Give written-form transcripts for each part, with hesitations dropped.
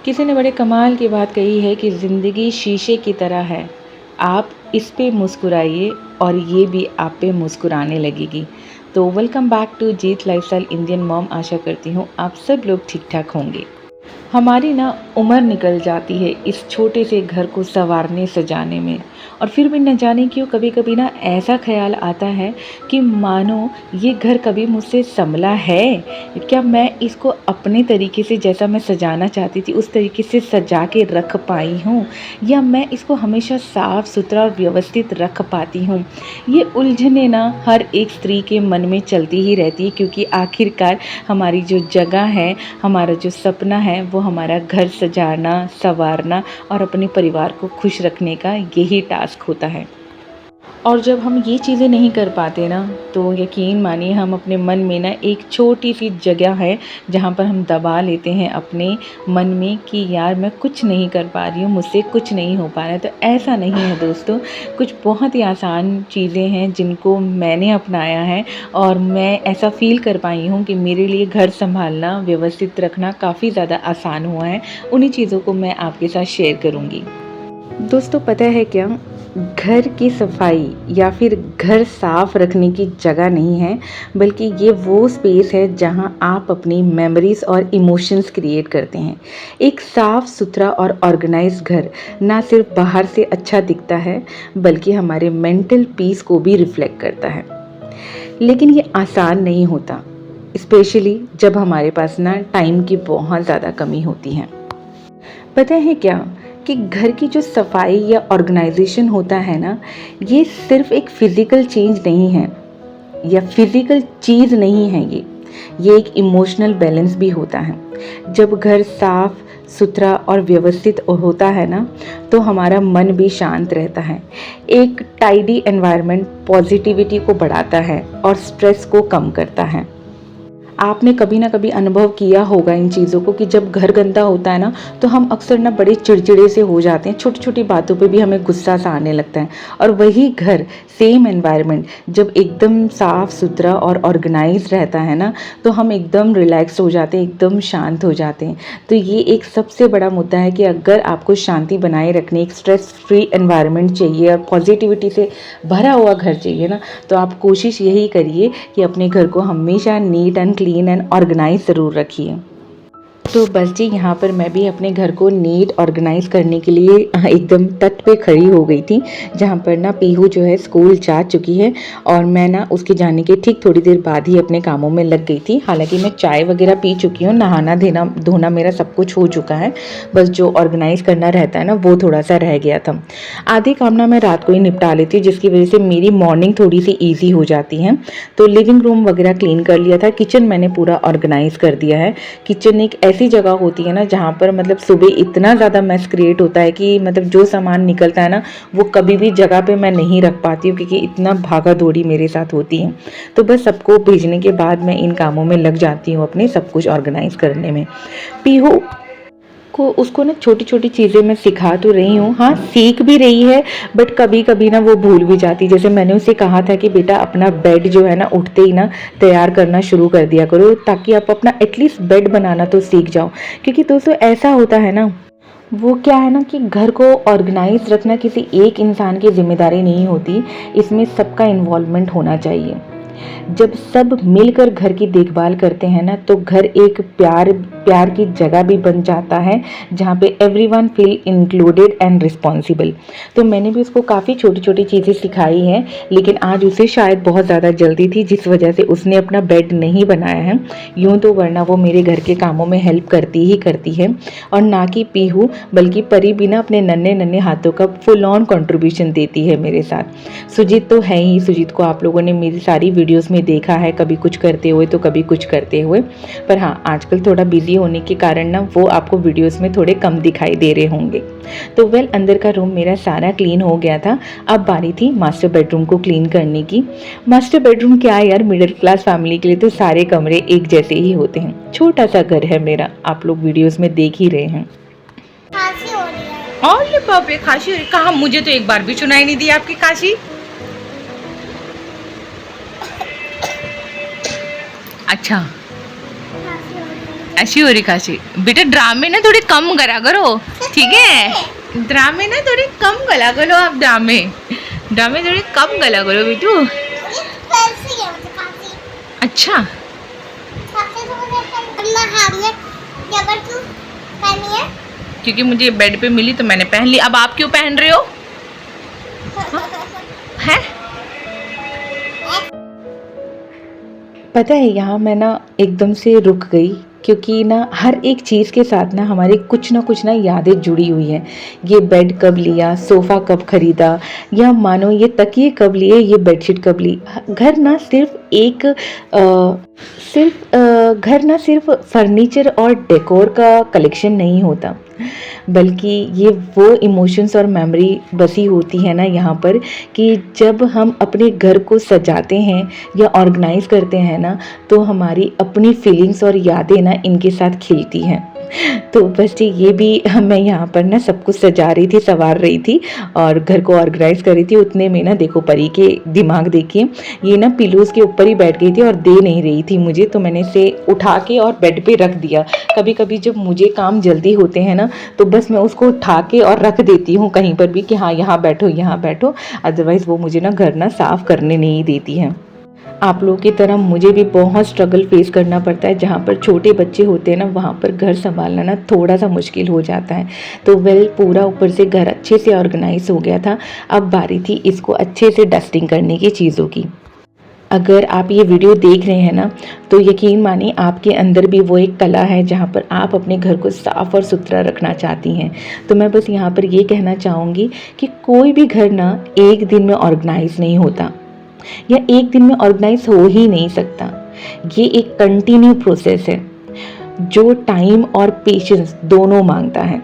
किसी ने बड़े कमाल की बात कही है कि ज़िंदगी शीशे की तरह है। आप इस पे मुस्कुराइए और ये भी आप पे मुस्कुराने लगेगी। तो welcome back to Jeet lifestyle Indian mom. आशा करती हूँ आप सब लोग ठीक-ठाक होंगे। हमारी ना उम्र निकल जाती है इस छोटे से घर को सँवारने सजाने में, और फिर भी न जाने क्यों कभी-कभी ना ऐसा ख़्याल आता है कि मानो ये घर कभी मुझसे सँभला है? क्या मैं इसको अपने तरीके से जैसा मैं सजाना चाहती थी उस तरीके से सजा के रख पाई हूँ? या मैं इसको हमेशा साफ़-सुथरा और व्यवस्थित रख पाती हूँ? ये उलझनें ना हर एक स्त्री के मन में चलती ही रहती है, क्योंकि आखिरकार हमारी जो जगह है, हमारा जो सपना है, वो हमारा घर सजाना, सँवारना और अपने परिवार को खुश रखने का यही टास्क होता है। और जब हम ये चीज़ें नहीं कर पाते ना, तो यकीन मानिए हम अपने मन में ना एक छोटी-सी जगह है, जहाँ पर हम दबा लेते हैं अपने मन में कि यार मैं कुछ नहीं कर पा रही हूँ, मुझसे कुछ नहीं हो पा रहा है। तो ऐसा नहीं है दोस्तों, कुछ बहुत ही आसान चीज़ें हैं जिनको मैंने अपनाया है, और मैं ऐसा फ़ील कर पाई हूँ कि मेरे लिए घर सँभालना, व्यवस्थित रखना काफ़ी ज़्यादा आसान हुआ है। उन्हीं चीज़ों को मैं आपके साथ शेयर करूँगी। दोस्तों पता है क्या? घर की सफाई या फिर घर साफ रखने की जगह नहीं है, बल्कि ये वो स्पेस है जहाँ आप अपनी मेमोरीज़ और इमोशंस क्रिएट करते हैं। एक साफ सुथरा और ऑर्गेनाइज्ड घर ना सिर्फ बाहर से अच्छा दिखता है, बल्कि हमारे मेंटल पीस को भी रिफ्लेक्ट करता है। लेकिन ये आसान नहीं होता, स्पेशली जब हमारे पास ना टाइम की बहुत ज़्यादा कमी होती है। पता है क्या कि घर की जो सफाई या ऑर्गेनाइजेशन होता है ना, ये सिर्फ एक फिज़िकल चेंज नहीं है या फिज़िकल चीज़ नहीं है। ये एक इमोशनल बैलेंस भी होता है। जब घर साफ सुथरा और व्यवस्थित होता है ना, तो हमारा मन भी शांत रहता है। एक टाइडी एनवायरनमेंट पॉजिटिविटी को बढ़ाता है और स्ट्रेस को कम करता है। आपने कभी ना कभी अनुभव किया होगा इन चीज़ों को कि जब घर गंदा होता है ना, तो हम अक्सर ना बड़े चिड़चिड़े से हो जाते हैं, छोटी छोटी बातों पे भी हमें गुस्सा सा आने लगता है। और वही घर, सेम एनवायरनमेंट जब एकदम साफ सुथरा और ऑर्गेनाइज रहता है ना, तो हम एकदम रिलैक्स हो जाते हैं, एकदम शांत हो जाते हैं। तो ये एक सबसे बड़ा मुद्दा है कि अगर आपको शांति बनाए रखने, एक स्ट्रेस फ्री एनवायरनमेंट चाहिए और पॉजिटिविटी से भरा हुआ घर चाहिए ना, तो आप कोशिश यही करिए कि अपने घर को हमेशा neat and clean and organise ज़रूर रखिए। तो बस जी, यहाँ पर मैं भी अपने घर को नीट ऑर्गेनाइज़ करने के लिए एकदम तट पे खड़ी हो गई थी, जहाँ पर ना पीहू जो है स्कूल जा चुकी है, और मैं ना उसके जाने के ठीक थोड़ी देर बाद ही अपने कामों में लग गई थी। हालांकि मैं चाय वगैरह पी चुकी हूँ, नहाना धोना मेरा सब कुछ हो चुका है, बस जो ऑर्गेनाइज़ करना रहता है ना, वो थोड़ा सा रह गया था। आधी काम ना मैं रात को ही निपटा लेती हूँ, जिसकी वजह से मेरी मॉर्निंग थोड़ी सी ईजी हो जाती है। तो लिविंग रूम वगैरह क्लीन कर लिया था, किचन मैंने पूरा ऑर्गेनाइज़ कर दिया है। किचन एक ऐसी जगह होती है ना, जहाँ पर मतलब सुबह इतना ज़्यादा मैस क्रिएट होता है कि मतलब जो सामान निकलता है ना, वो कभी भी जगह पे मैं नहीं रख पाती हूँ, क्योंकि इतना भागा दौड़ी मेरे साथ होती है। तो बस सबको भेजने के बाद मैं इन कामों में लग जाती हूँ, अपने सब कुछ ऑर्गेनाइज करने में। पीहू को उसको ना छोटी छोटी चीज़ें मैं सिखा तो रही हूँ, हाँ सीख भी रही है, बट कभी कभी ना वो भूल भी जाती। जैसे मैंने उसे कहा था कि बेटा अपना बेड जो है ना, उठते ही ना तैयार करना शुरू कर दिया करो, ताकि आप अपना एटलीस्ट बेड बनाना तो सीख जाओ। क्योंकि दोस्तों ऐसा होता है ना, वो क्या है ना कि घर को ऑर्गेनाइज रखना किसी एक इंसान की जिम्मेदारी नहीं होती, इसमें सबका इन्वॉल्वमेंट होना चाहिए। जब सब मिलकर घर की देखभाल करते हैं ना, तो घर एक प्यार प्यार की जगह भी बन जाता है, जहाँ पे everyone feel included and responsible. तो मैंने भी उसको काफ़ी छोटी छोटी चीज़ें सिखाई हैं, लेकिन आज उसे शायद बहुत ज़्यादा जल्दी थी, जिस वजह से उसने अपना बेड नहीं बनाया है। यूँ तो वरना वो मेरे घर के कामों में हेल्प करती ही करती है, और ना कि पीहू बल्कि परी भी ना अपने नन्हे नन्हे हाथों का फुल ऑन कंट्रीब्यूशन देती है मेरे साथ। सुजीत तो है ही, सुजीत को आप लोगों ने मेरी सारी वीडियोस में देखा है, कभी कुछ करते हुए तो कभी कुछ करते हुए। पर हाँ, आजकल थोड़ा बिजी होने के कारण ना वो आपको वीडियोस में थोड़े कम दिखाई दे रहे होंगे। तो वेल, अंदर का रूम मेरा सारा क्लीन हो गया था। अब बारी थी मास्टर बेडरूम को क्लीन करने की। मास्टर बेडरूम क्या है यार, मिडिल क्लास फैमिली के लिए तो सारे कमरे एक जैसे ही होते हैं। छोटा सा घर है मेरा, आप लोग वीडियोस में देख ही रहे हैं। खांसी हो रही है। और ये बाप रे, खांसी हो रही? कहाँ, मुझे तो एक बार भी सुनाई नहीं दी आपकी खांसी। अच्छा खांसी हो रही है। अशी हो रही खांसी बेटा, ड्रामे ना थोड़े कम करा करो, ठीक है? ड्रामे ना थोड़े कम करा करो आप, ड्रामे ड्रामे थोड़े कम करा करो बेटू। खांसी है, मुझे खांसी। अच्छा, खांसी तो मुझे अपना हाथ में जबर क्यों पहनी है? क्योंकि मुझे बेड पे मिली तो मैंने पहन ली। अब आप क्यों पहन रहे हो? हैं? पता है, यहाँ मैं ना एकदम से रुक गई, क्योंकि ना हर एक चीज़ के साथ ना हमारी कुछ ना यादें जुड़ी हुई हैं। ये बेड कब लिया, सोफ़ा कब खरीदा, या मानो ये तकिए कब लिए, ये बेडशीट कब ली। घर ना सिर्फ फर्नीचर और डेकोर का कलेक्शन नहीं होता, बल्कि ये वो इमोशंस और मेमोरी बसी होती है ना यहाँ पर, कि जब हम अपने घर को सजाते हैं या ऑर्गेनाइज करते हैं ना, तो हमारी अपनी फीलिंग्स और यादें ना इनके साथ खिलती हैं। तो बस जी, ये भी मैं यहाँ पर ना सब कुछ सजा रही थी, संवार रही थी और घर को ऑर्गेनाइज कर रही थी। उतने में ना देखो परी के दिमाग देखिए, ये ना पिलोज के ऊपर ही बैठ गई थी और दे नहीं रही थी मुझे, तो मैंने इसे उठा के और बेड पे रख दिया। कभी कभी जब मुझे काम जल्दी होते हैं ना, तो बस मैं उसको उठा के और रख देती हूँ कहीं पर भी कि हाँ यहाँ बैठो, यहाँ बैठो। अदरवाइज़ वो मुझे ना घर ना साफ़ करने नहीं देती हैं। आप लोगों की तरह मुझे भी बहुत स्ट्रगल फेस करना पड़ता है। जहाँ पर छोटे बच्चे होते हैं ना, वहाँ पर घर संभालना ना थोड़ा सा मुश्किल हो जाता है। तो पूरा ऊपर से घर अच्छे से ऑर्गेनाइज हो गया था। अब बारी थी इसको अच्छे से डस्टिंग करने की, चीज़ों की। अगर आप ये वीडियो देख रहे हैं ना, तो यकीन मानिए आपके अंदर भी वो एक कला है जहाँ पर आप अपने घर को साफ़ और सुथरा रखना चाहती हैं। तो मैं बस यहाँ पर ये कहना चाहूँगी कि कोई भी घर ना एक दिन में ऑर्गेनाइज नहीं होता, या एक दिन में ऑर्गेनाइज हो ही नहीं सकता। ये एक कंटिन्यू प्रोसेस है जो टाइम और पेशेंस दोनों मांगता है,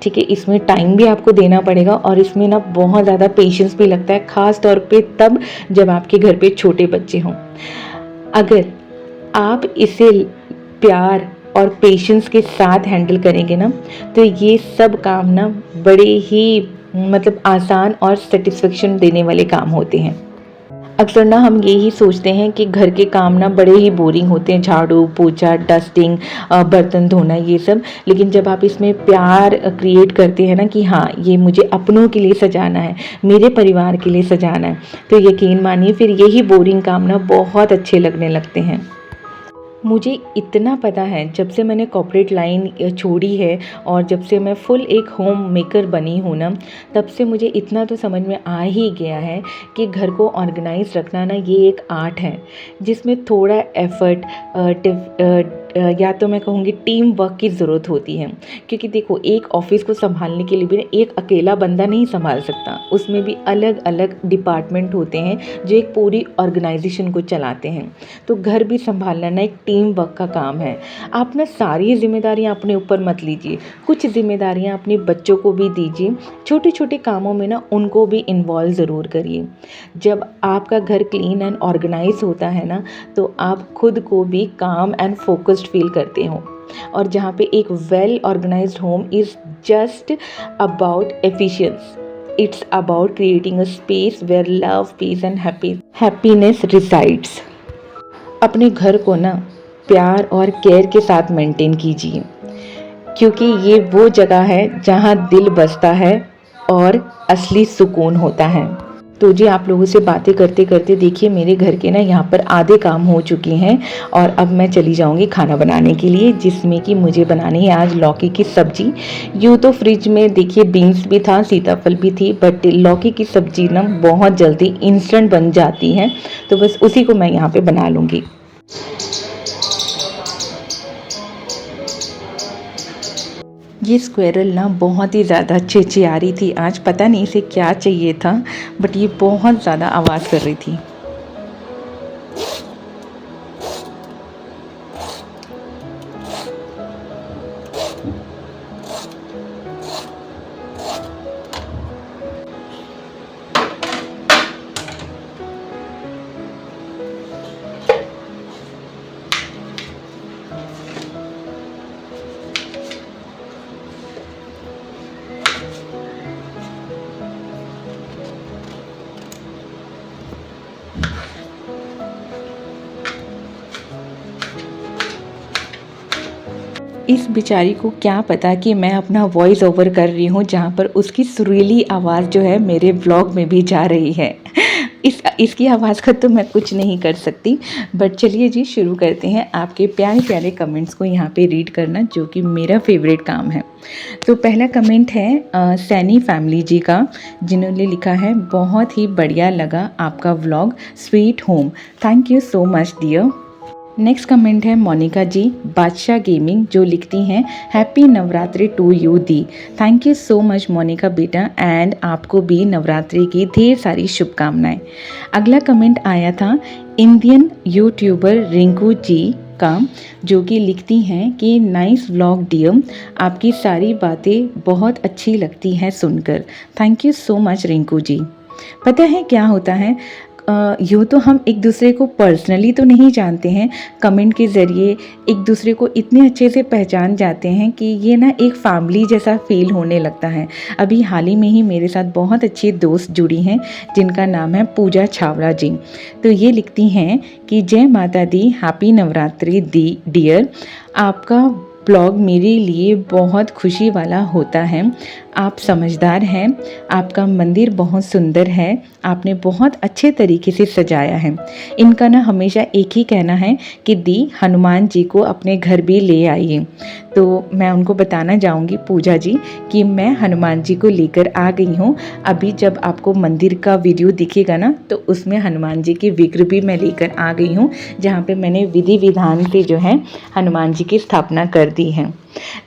ठीक है? इसमें टाइम भी आपको देना पड़ेगा और इसमें ना बहुत ज़्यादा पेशेंस भी लगता है, ख़ास तौर पे तब जब आपके घर पे छोटे बच्चे हों। अगर आप इसे प्यार और पेशेंस के साथ हैंडल करेंगे ना, तो ये सब काम ना बड़े ही आसान और सेटिस्फेक्शन देने वाले काम होते हैं। अक्सर ना हम यही सोचते हैं कि घर के काम ना बड़े ही बोरिंग होते हैं, झाड़ू पोछा, डस्टिंग, बर्तन धोना, ये सब। लेकिन जब आप इसमें प्यार क्रिएट करते हैं ना कि हाँ ये मुझे अपनों के लिए सजाना है, मेरे परिवार के लिए सजाना है, तो यकीन मानिए फिर यही बोरिंग काम ना बहुत अच्छे लगने लगते हैं। मुझे इतना पता है, जब से मैंने कॉर्पोरेट लाइन छोड़ी है और जब से मैं फुल एक होम मेकर बनी हूँ ना, तब से मुझे इतना तो समझ में आ ही गया है कि घर को ऑर्गेनाइज रखना ना ये एक आर्ट है, जिसमें थोड़ा एफर्ट या तो मैं कहूँगी टीम वर्क की ज़रूरत होती है। क्योंकि देखो, एक ऑफिस को संभालने के लिए भी एक अकेला बंदा नहीं संभाल सकता, उसमें भी अलग अलग डिपार्टमेंट होते हैं जो एक पूरी ऑर्गेनाइजेशन को चलाते हैं। तो घर भी संभालना ना एक टीम वर्क का काम है। आप ना सारी जिम्मेदारियां अपने ऊपर मत लीजिए, कुछ जिम्मेदारियां अपने बच्चों को भी दीजिए। छोटे छोटे कामों में ना उनको भी इन्वॉल्व ज़रूर करिए। जब आपका घर क्लीन एंड ऑर्गेनाइज होता है ना, तो आप खुद को भी काम एंड फोकस्ड फील करते हो। और जहाँ पे एक well organised home is just about efficiency, it's about creating a space where love, peace and happiness resides. अपने घर को ना प्यार और केयर के साथ मेंटेन कीजिए, क्योंकि ये वो जगह है जहाँ दिल बसता है और असली सुकून होता है। तो जी, आप लोगों से बातें करते करते देखिए मेरे घर के ना यहाँ पर आधे काम हो चुके हैं और अब मैं चली जाऊँगी खाना बनाने के लिए, जिसमें कि मुझे बनानी है आज लौकी की सब्जी। यूँ तो फ्रिज में देखिए बीन्स भी था, सीताफल भी थी, बट लौकी की सब्जी ना बहुत जल्दी इंस्टेंट बन जाती है, तो बस उसी को मैं यहाँ पे बना लूँगी। ये स्क्वेरल ना बहुत ही ज़्यादा चिचिया रही थी आज, पता नहीं इसे क्या चाहिए था, बट ये बहुत ज़्यादा आवाज़ कर रही थी। इस बेचारी को क्या पता कि मैं अपना वॉइस ओवर कर रही हूँ, जहाँ पर उसकी सुरीली आवाज़ जो है मेरे व्लॉग में भी जा रही है। इसकी आवाज़ का तो मैं कुछ नहीं कर सकती। बट चलिए जी, शुरू करते हैं आपके प्यारे प्यारे कमेंट्स को यहाँ पे रीड करना, जो कि मेरा फेवरेट काम है। तो पहला कमेंट है सैनी फैमिली जी का, जिन्होंने लिखा है, बहुत ही बढ़िया लगा आपका vlog, sweet home. Thank you so much dear. Next comment है मोनिका जी बादशाह गेमिंग, जो लिखती हैं, हैप्पी नवरात्रि टू यू दी। Thank you so much Monika बेटा, एंड आपको भी नवरात्रि की ढेर सारी शुभकामनाएं। अगला कमेंट आया था इंडियन यूट्यूबर रिंकू जी का, जो कि लिखती हैं कि नाइस व्लॉग डियर, आपकी सारी बातें बहुत अच्छी लगती हैं सुनकर। Thank you so much Rinku ji. पता है क्या होता है, यूँ तो हम एक दूसरे को पर्सनली तो नहीं जानते हैं, कमेंट के ज़रिए एक दूसरे को इतने अच्छे से पहचान जाते हैं कि ये ना एक फैमिली जैसा फील होने लगता है। अभी हाल ही में ही मेरे साथ बहुत अच्छी दोस्त जुड़ी हैं, जिनका नाम है पूजा छावड़ा जी। तो ये लिखती हैं कि जय माता दी, हैप्पी नवरात्रि दी डियर। आपका ब्लॉग मेरे लिए बहुत खुशी वाला होता है। आप समझदार हैं, आपका मंदिर बहुत सुंदर है, आपने बहुत अच्छे तरीके से सजाया है। इनका ना हमेशा एक ही कहना है कि दी, हनुमान जी को अपने घर भी ले आइए। तो मैं उनको बताना चाहूँगी पूजा जी कि मैं हनुमान जी को लेकर आ गई हूँ। अभी जब आपको मंदिर का वीडियो दिखेगा ना, तो उसमें हनुमान जी की विग्रह भी मैं लेकर आ गई हूँ, जहाँ पे मैंने विधि विधान से जो है हनुमान जी की स्थापना कर दी है।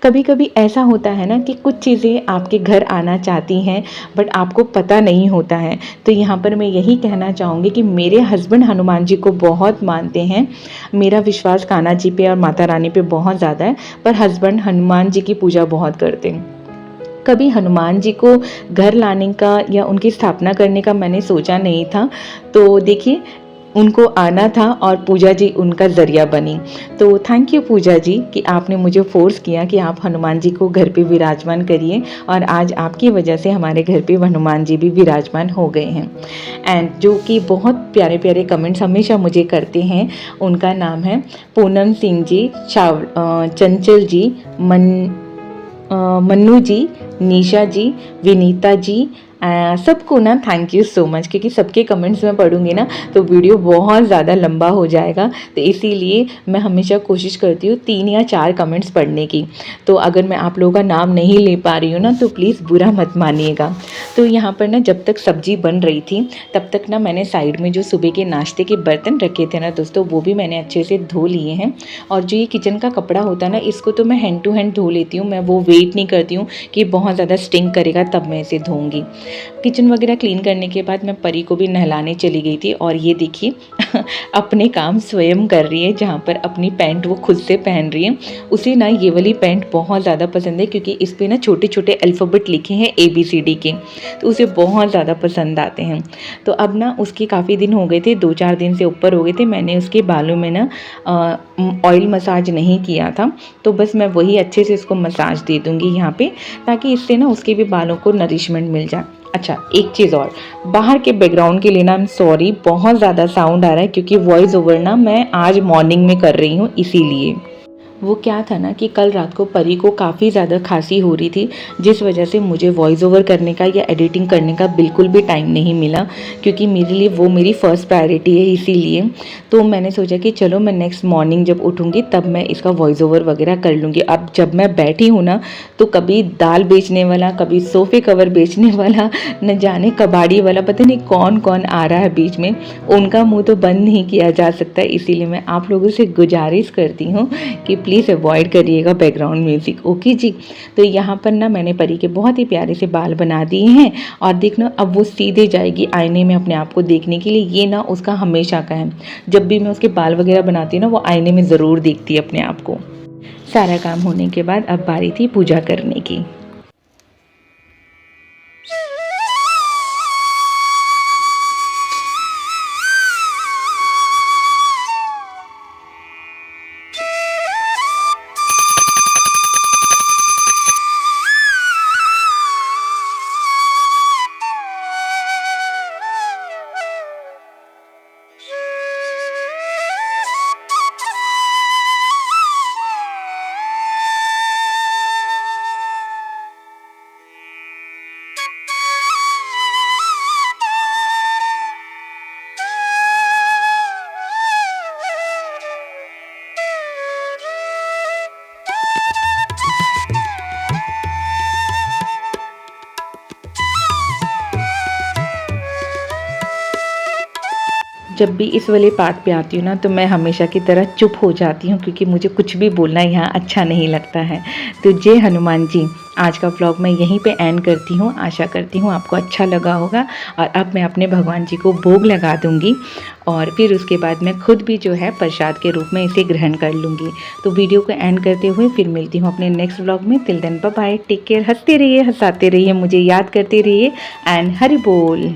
कभी कभी ऐसा होता है ना कि कुछ चीज़ें आपके घर आना चाहती हैं, बट आपको पता नहीं होता है। तो यहाँ पर मैं यही कहना चाहूँगी कि मेरे हस्बैंड हनुमान जी को बहुत मानते हैं। मेरा विश्वास कान्हा जी पे और माता रानी पे बहुत ज़्यादा है, पर हस्बैंड हनुमान जी की पूजा बहुत करते हैं। कभी हनुमान जी को घर लाने का या उनकी स्थापना करने का मैंने सोचा नहीं था। तो देखिए, उनको आना था और पूजा जी उनका ज़रिया बनी। तो थैंक यू पूजा जी कि आपने मुझे फोर्स किया कि आप हनुमान जी को घर पे विराजमान करिए, और आज आपकी वजह से हमारे घर पे हनुमान जी भी विराजमान हो गए हैं। एंड जो कि बहुत प्यारे प्यारे कमेंट्स हमेशा मुझे करते हैं, उनका नाम है पूनम सिंह जी, चंचल जी, मन्नू जी, निशा जी, विनीता जी, सबको ना थैंक यू सो मच, क्योंकि सबके कमेंट्स मैं पढ़ूंगी ना तो वीडियो बहुत ज़्यादा लंबा हो जाएगा। तो इसीलिए मैं हमेशा कोशिश करती हूँ 3 या 4 कमेंट्स पढ़ने की। तो अगर मैं आप लोगों का नाम नहीं ले पा रही हूँ ना, तो प्लीज़ बुरा मत मानिएगा। तो यहाँ पर ना जब तक सब्जी बन रही थी, तब तक ना मैंने साइड में जो सुबह के नाश्ते के बर्तन रखे थे ना दोस्तों, वो भी मैंने अच्छे से धो लिए हैं। और जो ये किचन का कपड़ा होता है ना, इसको तो मैं हैंड टू हैंड धो लेती हूँ। मैं वो वेट नहीं करती हूँ कि बहुत ज़्यादा स्टिंक करेगा तब मैं इसे धोऊंगी। किचन वगैरह क्लीन करने के बाद मैं परी को भी नहलाने चली गई थी, और ये देखिए अपने काम स्वयं कर रही है। जहाँ पर अपनी पैंट वो खुद से पहन रही है। उसे ना ये वाली पैंट बहुत ज़्यादा पसंद है, क्योंकि इस पर ना छोटे छोटे अल्फ़ाबेट लिखे हैं ABCD के, तो उसे बहुत ज़्यादा पसंद आते हैं। तो अब ना उसके काफ़ी दिन हो गए थे, 2-4 दिन से ऊपर हो गए थे, मैंने उसके बालों में ना ऑयल मसाज नहीं किया था। तो बस मैं वही अच्छे से उसको मसाज दे दूँगी यहाँ पे, ताकि इससे ना उसके भी बालों को नरिशमेंट मिल जाए। अच्छा, एक चीज़ और, बाहर के बैकग्राउंड के लिए ना आई एम सॉरी, बहुत ज़्यादा साउंड आ रहा है, क्योंकि वॉइस ओवर ना मैं आज मॉर्निंग में कर रही हूँ इसीलिए। वो क्या था ना कि कल रात को परी को काफ़ी ज़्यादा खांसी हो रही थी, जिस वजह से मुझे वॉइस ओवर करने का या एडिटिंग करने का बिल्कुल भी टाइम नहीं मिला, क्योंकि मेरे लिए वो मेरी फ़र्स्ट प्रायोरिटी है। इसीलिए तो मैंने सोचा कि चलो मैं नेक्स्ट मॉर्निंग जब उठूँगी तब मैं इसका वॉइस ओवर वगैरह कर लूँगी। अब जब मैं बैठी हूँ ना, तो कभी दाल बेचने वाला, कभी सोफ़े कवर बेचने वाला, न जाने कबाड़ी वाला, पता नहीं कौन कौन आ रहा है बीच में, उनका मुँह तो बंद नहीं किया जा सकता। इसीलिए मैं आप लोगों से गुजारिश करती हूँ कि प्लीज़ अवॉइड करिएगा बैकग्राउंड म्यूज़िक, ओके जी। तो यहाँ पर ना मैंने परी के बहुत ही प्यारे से बाल बना दिए हैं, और देखना अब वो सीधे जाएगी आईने में अपने आप को देखने के लिए। ये ना उसका हमेशा का है, जब भी मैं उसके बाल वगैरह बनाती हूँ ना, वो आईने में ज़रूर देखती है अपने आप को। सारा काम होने के बाद अब बारी थी पूजा करने की। जब भी इस वाले पार्ट पे आती हूँ ना तो मैं हमेशा की तरह चुप हो जाती हूँ, क्योंकि मुझे कुछ भी बोलना यहाँ अच्छा नहीं लगता है। तो जय हनुमान जी, आज का व्लॉग मैं यहीं पे एंड करती हूँ। आशा करती हूँ आपको अच्छा लगा होगा। और अब मैं अपने भगवान जी को भोग लगा दूँगी और फिर उसके बाद मैं खुद भी जो है प्रसाद के रूप में इसे ग्रहण कर लूँगी। तो वीडियो को एंड करते हुए फिर मिलती हूँ अपने नेक्स्ट व्लॉग में। Till then bye bye, take care, हंसते रहिए, हंसाते रहिए, मुझे याद करते रहिए एंड हरि बोल।